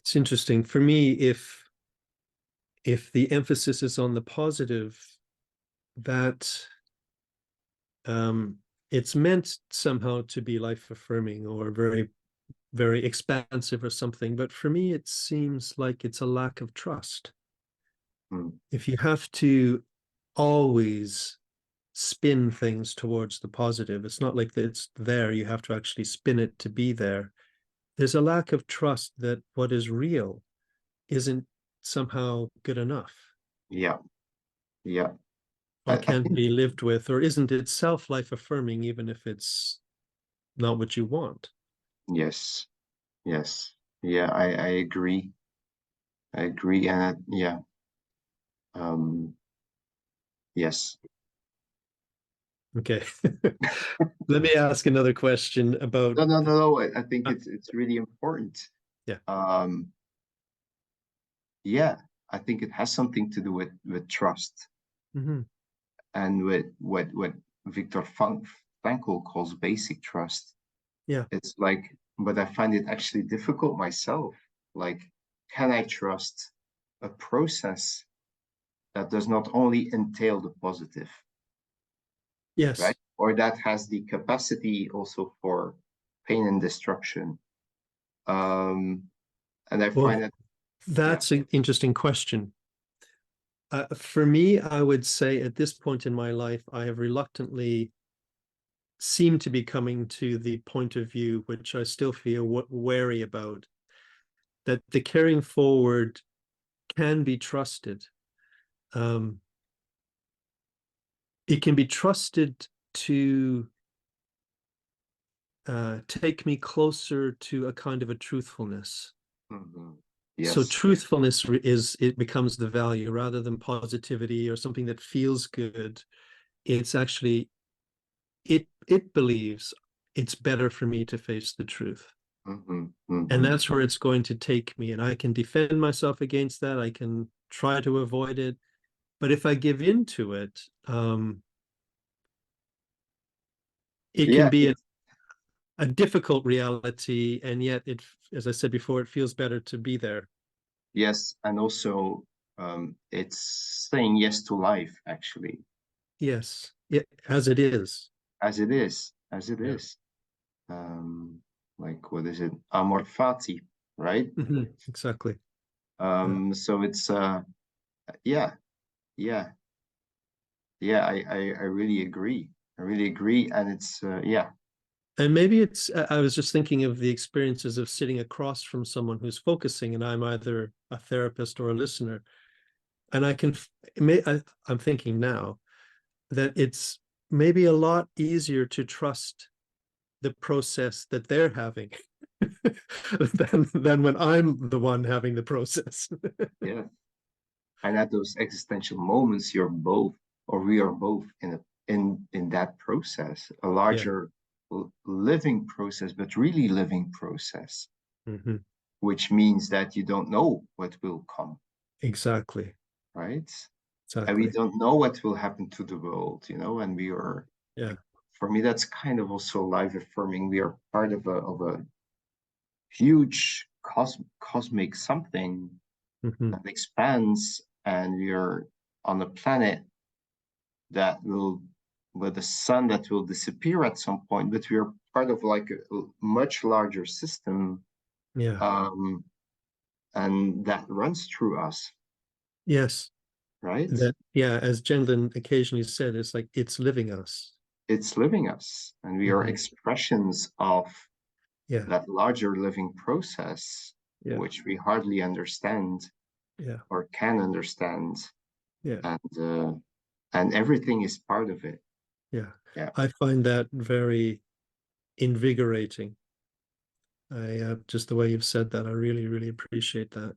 It's interesting for me, if the emphasis is on the positive, that it's meant somehow to be life affirming or very, very expansive or something. But for me, it seems like it's a lack of trust. If you have to always spin things towards the positive, it's not like it's there, you have to actually spin it to be there. There's a lack of trust that what is real isn't somehow good enough. Yeah. Or I can't think be lived with, or isn't itself life affirming, even if it's not what you want. yes. Yeah, I agree. And yeah. Um, yes. Okay. Let me ask another question about No. I think uh, it's really important. yeah. Um, yeah, I think it has something to do with trust Mm-hmm. and with what Viktor Frankl calls basic trust. Yeah. It's like, but I find it actually difficult myself. Like, can I trust a process that does not only entail the positive, right? Yes. Or that has the capacity also for pain and destruction. Um, and I Well, find that, yeah, that's an interesting question. For me, I would say at this point in my life, I have reluctantly seemed to be coming to the point of view, which I still feel wary about, that the carrying forward can be trusted. Um, it can be trusted to take me closer to a kind of a truthfulness. mhm, So yes, truthfulness it becomes the value rather than positivity or something that feels good. It's actually it believes it's better for me to face the truth. And that's where it's going to take me. And I can defend myself against that. I can try to avoid it. But if I give in to it, it can yeah, be a difficult reality. And yet it, as I said before, it feels better to be there. yes, and also it's saying yes to life, actually, Yes, as it is. as it Yeah. is. Like what is it? Amor fati, right? Mhm, exactly. Yeah. So it's yeah, yeah, yeah. I really agree. I really agree, and it's yeah. And maybe it's, I was just thinking of the experiences of sitting across from someone who's focusing, and I'm either a therapist or a listener. And I'm thinking now that it's maybe a lot easier to trust the process that they're having than when I'm the one having the process. Yeah. And at those existential moments, you're both, or we are both in that process, a Yeah. larger living process, but really living process, Mm-hmm. which means that you don't know what will come, Exactly. right? And we Exactly. don't know what will happen to the world, and we are, Yeah. for me, that's kind of also life affirming. We are part of a huge cosmic something Mm-hmm. that expands, and we are on a planet that will with a sun that will disappear at some point, but we are part of like a much larger system, Yeah. um, and that runs through us, Yes. right? That, yeah, as Gendlin occasionally said, it's like it's living us. It's living us, and we are Mm-hmm. expressions of Yeah. that larger living process, Yeah. which we hardly understand Yeah. or can understand, Yeah. and and everything is part of it. Yeah. Yeah. I find that very invigorating. I just the way you've said that, I really, really appreciate that.